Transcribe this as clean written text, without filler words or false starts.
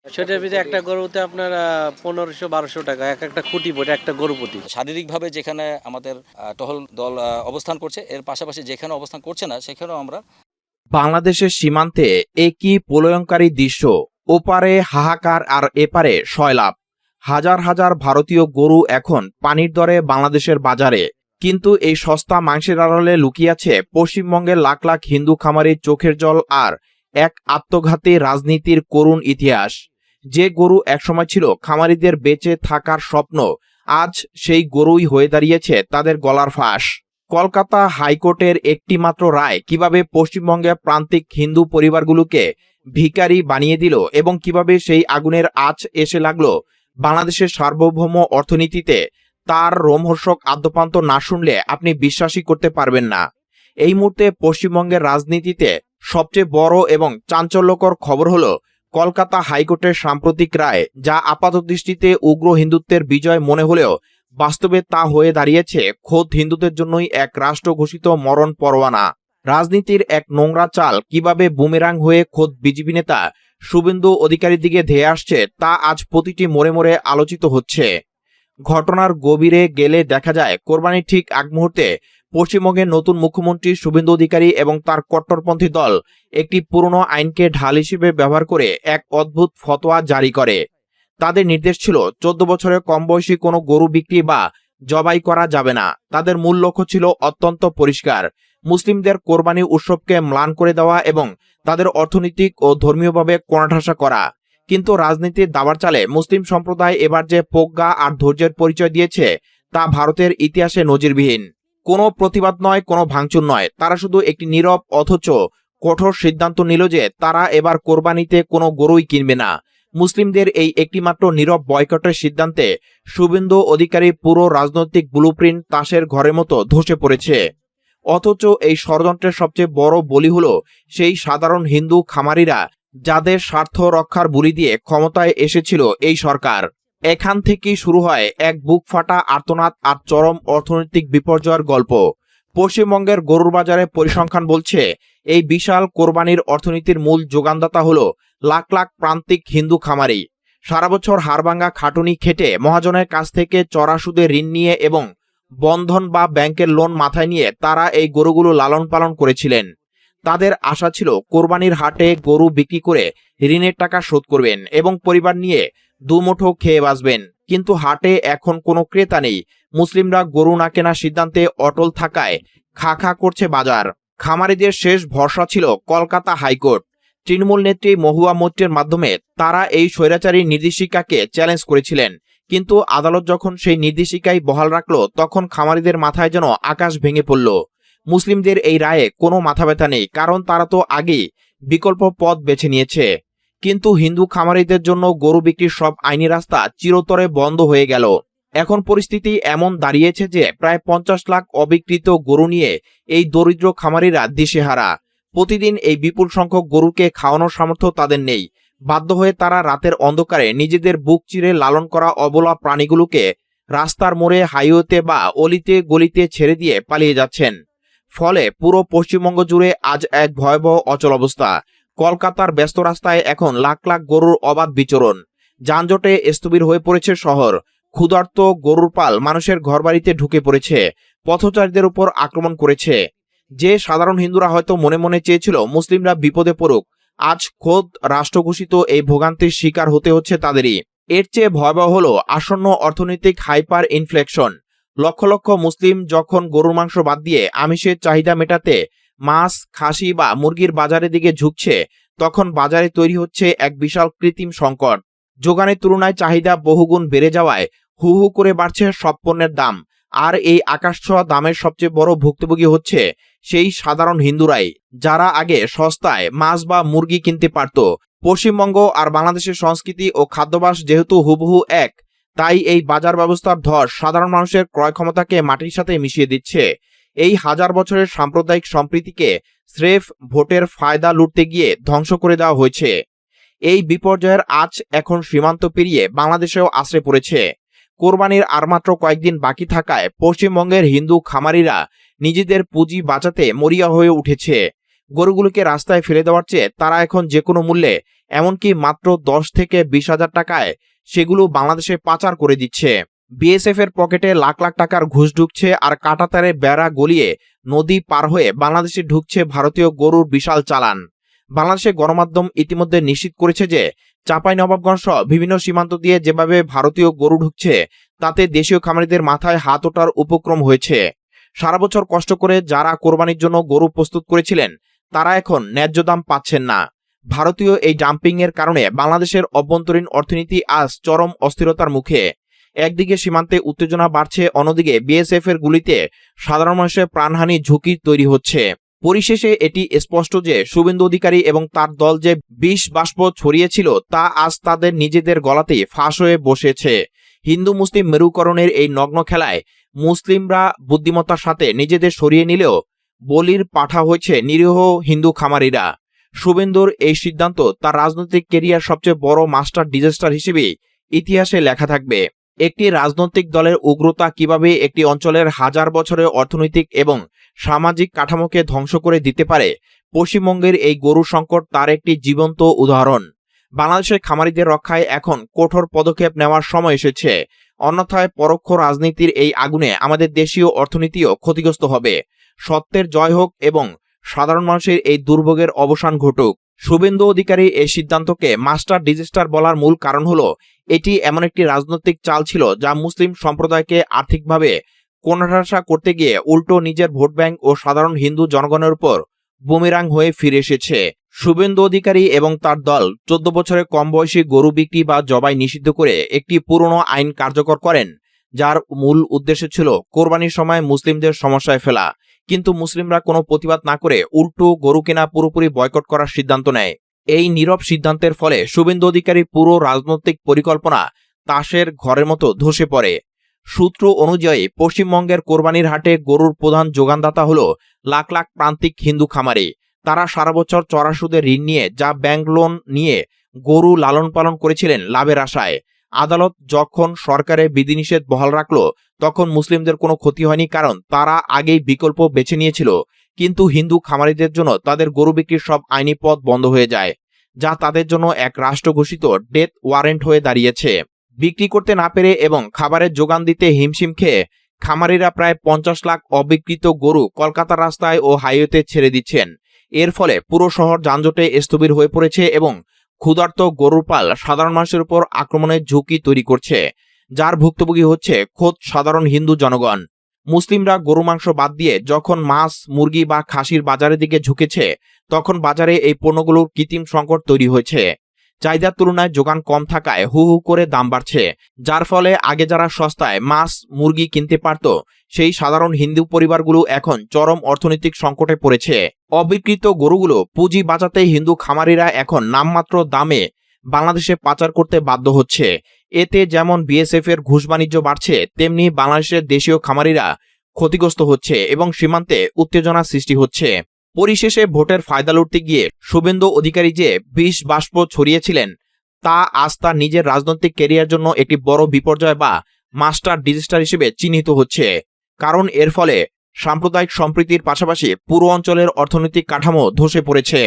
সেটার ভিতরে একটা গরুতে আপনার 1500-1200 টাকা একটা খুঁটি পড়ে একটা গরু প্রতি। শারীরিকভাবে যেখানে আমাদের টহল দল অবস্থান করছে, এর পাশাপাশি যেখানে অবস্থান করছে না সেখানেও আমরা। বাংলাদেশের সীমান্তে একই প্রলয়ঙ্কারী দৃশ্য, ওপারে হাহাকার আর এপারে সয়লাভ। হাজার হাজার ভারতীয় গরু এখন পানির দরে বাংলাদেশের বাজারে, কিন্তু এই সস্তা মাংসের আড়ালে লুকিয়ে আছে পশ্চিমবঙ্গের লাখ লাখ হিন্দু খামারির চোখের জল আর এক আত্মঘাতী রাজনীতির করুণ ইতিহাস। যে গরু একসময় ছিল খামারিদের বেঁচে থাকার স্বপ্ন, আজ সেই গরুই হয়ে দাঁড়িয়েছে তাদের গলার ফাঁস। কলকাতা হাইকোর্টের একটি মাত্র রায় কিভাবে পশ্চিমবঙ্গে প্রান্তিক হিন্দু পরিবারগুলোকে ভিখারি বানিয়ে দিল এবং কিভাবে সেই আগুনের আঁচ এসে লাগলো বাংলাদেশের সার্বভৌম অর্থনীতিতে, তার রোমহর্ষক আদ্যপান্ত না শুনলে আপনি বিশ্বাসই করতে পারবেন না। এই মুহূর্তে পশ্চিমবঙ্গের রাজনীতিতে সবচেয়ে বড় এবং চাঞ্চল্যকর খবর হলো কলকাতা হাইকোর্টের সাম্প্রতিক রায়, যা আপাতদৃষ্টিতে উগ্র হিন্দুত্বের বিজয় মনে হলেও বাস্তবে তা হয়ে দাঁড়িয়েছে খোদ হিন্দুদের জন্যই এক রাষ্ট্র ঘোষিত মরণ পরোয়ানা। রাজনীতির এক নোংরা চাল কিভাবে বুমেরাং হয়ে খোদ বিজেপি নেতা শুভেন্দু অধিকারীর দিকে ধেয়ে আসছে তা আজ প্রতিটি মোড়ে মোড়ে আলোচিত হচ্ছে। ঘটনার গভীরে গেলে দেখা যায় কোরবানির ঠিক আগ মুহূর্তে পশ্চিমবঙ্গের নতুন মুখ্যমন্ত্রী শুভেন্দু অধিকারী এবং তার কট্টরপন্থী দল একটি পুরনো আইনকে ঢাল হিসেবে ব্যবহার করে এক অদ্ভুত ফতোয়া জারি করে। তাদের নির্দেশ ছিল 14 বছরের কম বয়সী কোনো গরু বিক্রি বা জবাই করা যাবে না। তাদের মূল লক্ষ্য ছিল অত্যন্ত পরিষ্কার: মুসলিমদের কোরবানি উৎসবকে ম্লান করে দেওয়া এবং তাদের অর্থনৈতিক ও ধর্মীয়ভাবে কোণঠাসা করা। কিন্তু রাজনীতির দাবার চালে মুসলিম সম্প্রদায় এবার যে প্রজ্ঞা আর ধৈর্যের পরিচয় দিয়েছে তা ভারতের ইতিহাসে নজিরবিহীন। কোনো প্রতিবাদ নয়, কোনো ভাঙচুর নয়, তারা শুধু একটি নীরব অথচ কঠোর সিদ্ধান্ত নিল যে তারা এবার কোরবানিতে কোনো গরুই কিনবে না। মুসলিমদের এই একটিমাত্র নীরব বয়কটের সিদ্ধান্তে শুভেন্দু অধিকারী পুরো রাজনৈতিক ব্লুপ্রিন্ট তাসের ঘরের মতো ধসে পড়েছে। অথচ এই ষড়যন্ত্রের সবচেয়ে বড় বলি হলো সেই সাধারণ হিন্দু খামারিরা, যাদের স্বার্থ রক্ষার বুলি দিয়ে ক্ষমতায় এসেছিল এই সরকার। এখান থেকেই শুরু হয় এক বুক ফাটা আর্তনাদ আর চরম অর্থনৈতিক বিপর্যয়ের গল্প। পশ্চিমবঙ্গের গরুর বাজারে পরিসংখ্যান বলছে এই বিশাল কোরবানির অর্থনীতির মূল যোগানদাতা হলো লাখ লাখ প্রান্তিক হিন্দু খামারি। সারা বছর হাড়ভাঙ্গা খাটুনি খেটে মহাজনের কাছ থেকে চড়া সুদে ঋণ নিয়ে এবং বন্ধন বা ব্যাংকের লোন মাথায় নিয়ে তারা এই গরুগুলো লালন পালন করেছিলেন। তাদের আশা ছিল কোরবানির হাটে গরু বিক্রি করে ঋণের টাকা শোধ করবেন এবং পরিবার নিয়ে দুমুঠো খেয়ে বাঁচবেন। কিন্তু হাটে এখন কোনো ক্রেতা নেই। মুসলিমরা গরু না কেনার সিদ্ধান্তে অটল থাকায় খা খা করছে বাজার। খামারিদের শেষ ভরসা ছিল কলকাতা হাইকোর্ট। তৃণমূল নেত্রী মহুয়া মৈত্রের মাধ্যমে তারা এই স্বৈরাচারী নির্দেশিকাকে চ্যালেঞ্জ করেছিলেন, কিন্তু আদালত যখন সেই নির্দেশিকাই বহাল রাখল তখন খামারিদের মাথায় যেন আকাশ ভেঙে পড়ল। মুসলিমদের এই রায়ে কোনো মাথা ব্যথা নেই, কারণ তারা তো আগেই বিকল্প পথ বেছে নিয়েছে। কিন্তু হিন্দু খামারিদের জন্য গরু বিক্রির সব আইনি রাস্তা চিরতরে বন্ধ হয়ে গেল। এখন পরিস্থিতি এমন দাঁড়িয়েছে যে প্রায় 50 লাখ অবিকৃত গরু নিয়ে এই দরিদ্র খামারিরা দিশেহারা। প্রতিদিন এই বিপুল সংখ্যক গরুকে খাওয়ানোর সামর্থ্য তাদের নেই। বাধ্য হয়ে তারা রাতের অন্ধকারে নিজেদের বুক চিরে লালন করা অবলা প্রাণীগুলোকে রাস্তার মোড়ে, হাইওয়েতে বা অলিতে গলিতে ছেড়ে দিয়ে পালিয়ে যাচ্ছেন। ফলে পুরো পশ্চিমবঙ্গ জুড়ে আজ এক ভয়াবহ অচলাবস্থা। কলকাতার ব্যস্ত রাস্তায় এখন লাখ লাখ গরুর অবাধ বিচরণ। যানজটে স্থবির হয়ে পড়েছে শহর। ক্ষুধার্ত গরুর পাল মানুষের ঘরবাড়িতে ঢুকে পড়েছে, পথচারীদের উপর আক্রমণ করেছে। যে সাধারণ হিন্দুরা হয়তো মনে মনে চেয়েছিল মুসলিমরা বিপদে পড়ুক, আজ খোদ রাষ্ট্রঘোষিত এই ভোগান্তির শিকার হতে হচ্ছে তাদেরই। এর চেয়ে ভয়াবহ হলো আসন্ন অর্থনৈতিক হাইপার ইনফ্লেশন। লক্ষ লক্ষ মুসলিম যখন গরুর মাংস বাদ দিয়ে আমিষের চাহিদা মেটাতে মাছ, খাসি বা মুরগির বাজারের দিকে ঝুঁকছে, তখন বাজারে তৈরি হচ্ছে এক বিশাল কৃত্রিম সংকট। যোগানের তুলনায় চাহিদা বহুগুণ বেড়ে যাওয়ায় হু হু করে বাড়ছে সব পণ্যের দাম। আর এই আকাশছোঁয়া দামের সবচেয়ে বড় ভুক্তভোগী হচ্ছে সেই সাধারণ হিন্দুরাই, যারা আগে সস্তায় মাছ বা মুরগি কিনতে পারত। পশ্চিমবঙ্গ আর বাংলাদেশের সংস্কৃতি ও খাদ্যাভ্যাস যেহেতু হুবহু এক, তাই এই বাজার ব্যবস্থার ধস সাধারণ মানুষের ক্রয় ক্ষমতাকে মাটির সাথে মিশিয়ে দিচ্ছে। এই হাজার বছরের সাম্প্রদায়িক সম্প্রীতিকে স্রেফ ভোটের ফায়দা লুটতে গিয়ে ধ্বংস করে দেওয়া হয়েছে। এই বিপর্যয়ের আঁচ এখন সীমান্ত পেরিয়ে বাংলাদেশেও আশ্রে পড়েছে। কোরবানির আর মাত্র কয়েকদিন বাকি থাকায় পশ্চিমবঙ্গের হিন্দু খামারিরা নিজেদের পুঁজি বাঁচাতে মরিয়া হয়ে উঠেছে। গরুগুলোকে রাস্তায় ফেলে দেওয়ার চেয়ে তারা এখন যে কোনো মূল্যে এমনকি মাত্র 10 থেকে 20,000 টাকায় সেগুলো বাংলাদেশে পাচার করে দিচ্ছে। বিএসএফ এর পকেটে লাখ লাখ টাকার ঘুষ ঢুকছে, আর কাঁটাতারে বেড়া গলিয়ে নদী পার হয়ে বাংলাদেশে ঢুকছে ভারতীয় গরুর বিশাল চালান। বাংলাদেশের গণমাধ্যম ইতিমধ্যে নিশ্চিত করেছে যে চাঁপাইনবাবগঞ্জ সহ বিভিন্ন সীমান্ত দিয়ে যেভাবে ভারতীয় গরু ঢুকছে তাতে দেশীয় খামারিদের মাথায় হাত ওঠার উপক্রম হয়েছে। সারা বছর কষ্ট করে যারা কোরবানির জন্য গরু প্রস্তুত করেছিলেন তারা এখন ন্যায্য দাম পাচ্ছেন না। ভারতীয় এই ডাম্পিং এর কারণে বাংলাদেশের অভ্যন্তরীণ অর্থনীতি আজ চরম অস্থিরতার মুখে। একদিকে সীমান্তে উত্তেজনা বাড়ছে, অন্যদিকে বিএসএফ এর গুলিতে সাধারণ মানুষের প্রাণহানি ঝুঁকি তৈরি হচ্ছে। পরিশেষে এটি স্পষ্ট যে শুভেন্দু অধিকারী এবং তার দল যে বিষ বাষ্প ছড়িয়েছিল তা আজ তাদের নিজেদের গলাতেই ফাঁস হয়ে বসেছে। হিন্দু মুসলিম মেরুকরণের এই নগ্ন খেলায় মুসলিমরা বুদ্ধিমত্তার সাথে নিজেদের সরিয়ে নিলেও বলির পাঠা হয়েছে নিরীহ হিন্দু খামারিরা। শুভেন্দুর এই সিদ্ধান্ত তার রাজনৈতিক কেরিয়ার সবচেয়ে বড় মাস্টার ডিজাস্টার হিসেবে ইতিহাসে লেখা থাকবে। একটি রাজনৈতিক দলের উগ্রতা কিভাবে একটি অঞ্চলের হাজার বছরের অর্থনৈতিক এবং সামাজিক কাঠামোকে ধ্বংস করে দিতে পারে, পশ্চিমবঙ্গের এই গরু সংকট তার একটি জীবন্ত উদাহরণ। বাংলাদেশের খামারিদের রক্ষায় এখন কঠোর পদক্ষেপ নেওয়ার সময় এসেছে, অন্যথায় পরোক্ষ রাজনীতির এই আগুনে আমাদের দেশীয় অর্থনীতিও ক্ষতিগ্রস্ত হবে। সত্যের জয় হোক এবং সাধারণ মানুষের এই দুর্ভোগের অবসান ঘটুক। শুভেন্দু অধিকারী এই সিদ্ধান্তকে মাস্টার ডিজাস্টার বলার মূল কারণ হলো এটি এমন একটি রাজনৈতিক চাল ছিল যা মুসলিম সম্প্রদায়কে আর্থিকভাবে কোণঠাসা করতে গিয়ে উল্টো নিজের ভোট ব্যাংক ও সাধারণ হিন্দু জনগণের উপর বুমেরাং হয়ে ফিরে এসেছে। শুভেন্দু অধিকারী এবং তার দল 14 বছরের কম বয়সী গরু বিক্রি বা জবাই নিষিদ্ধ করে একটি পুরনো আইন কার্যকর করেন, যার মূল উদ্দেশ্য ছিল কোরবানির সময় মুসলিমদের সমস্যায় ফেলা। কিন্তু মুসলিমরা কোনো প্রতিবাদ না করে উল্টো গরু কেনা পুরোপুরি বয়কট করার সিদ্ধান্ত নেয়। এই নীরব সিদ্ধান্তের ফলে শুভেন্দু অধিকারীর পুরো রাজনৈতিক পরিকল্পনা তাসের ঘরের মতো ধসে পড়ে। সূত্র অনুযায়ী পশ্চিমবঙ্গের কোরবানির হাটে গরুর প্রধান যোগানদাতা হল লাখ লাখ প্রান্তিক হিন্দু খামারি। তারা সারা বছর চড়া সুদে ঋণ নিয়ে যা ব্যাংক লোন নিয়ে গরু লালন পালন করেছিলেন লাভের আশায়। আদালত যখন সরকারের বিধিনিষেধ বহাল রাখল তখন মুসলিমদের কোনো ক্ষতি হয়নি, কারণ তারা আগেই বিকল্প বেছে নিয়েছিল। কিন্তু হিন্দু খামারিদের জন্য তাদের গরু বিক্রির সব আইনি পথ বন্ধ হয়ে যায়, যা তাদের জন্য এক রাষ্ট্র ঘোষিত ডেথ ওয়ারেন্ট হয়ে দাঁড়িয়েছে। বিক্রি করতে না পেরে এবং খাবারের যোগান দিতে হিমশিম খেয়ে খামারিরা প্রায় 50 লাখ অবিকৃত গরু কলকাতার রাস্তায় ও হাইওয়েতে ছেড়ে দিচ্ছেন। এর ফলে পুরো শহর যানজটে স্থবির হয়ে পড়েছে এবং ক্ষুধার্ত গরুর পাল সাধারণ মানুষের উপর আক্রমণের ঝুঁকি তৈরি করছে, যার ভুক্তভোগী হচ্ছে খোদ সাধারণ হিন্দু জনগণ। মুসলিমরা গরু মাংস বাদ দিয়ে যখন মাছ, মুরগি বা খাসির বাজারের দিকে ঝুঁকেছে তখন বাজারে এই পণ্যগুলোর কৃত্রিম সংকট তৈরি হয়েছে। চাহিদার তুলনায় যোগান কম থাকায় হু হু করে দাম বাড়ছে, যার ফলে আগে যারা সস্তায় মাছ মুরগি কিনতে পারত সেই সাধারণ হিন্দু পরিবারগুলো এখন চরম অর্থনৈতিক সংকটে পড়েছে। অবিকৃত গরুগুলো পুঁজি বাঁচাতে হিন্দু খামারিরা এখন নামমাত্র দামে বাংলাদেশে পাচার করতে বাধ্য হচ্ছে। এতে যেমন বিএসএফ এর ঘুষ বাণিজ্য বাড়ছে, তেমনি বাংলাদেশের দেশীয় খামারিরা ক্ষতিগ্রস্ত হচ্ছে এবং সীমান্তে উত্তেজনা সৃষ্টি হচ্ছে। পরিশেষে ভোটের ফায়দা লুটতে গিয়ে শুভেন্দু অধিকারী যে বিষ বাষ্প ছড়িয়েছিলেন তা আজ তার নিজের রাজনৈতিক ক্যারিয়ার জন্য একটি বড় বিপর্যয় বা মাস্টার ডিজাস্টার হিসেবে চিহ্নিত হচ্ছে। কারণ এর ফলে সাম্প্রদায়িক সম্প্রীতির পাশাপাশি পুরো অঞ্চলের অর্থনৈতিক কাঠামো ধসে পড়েছে।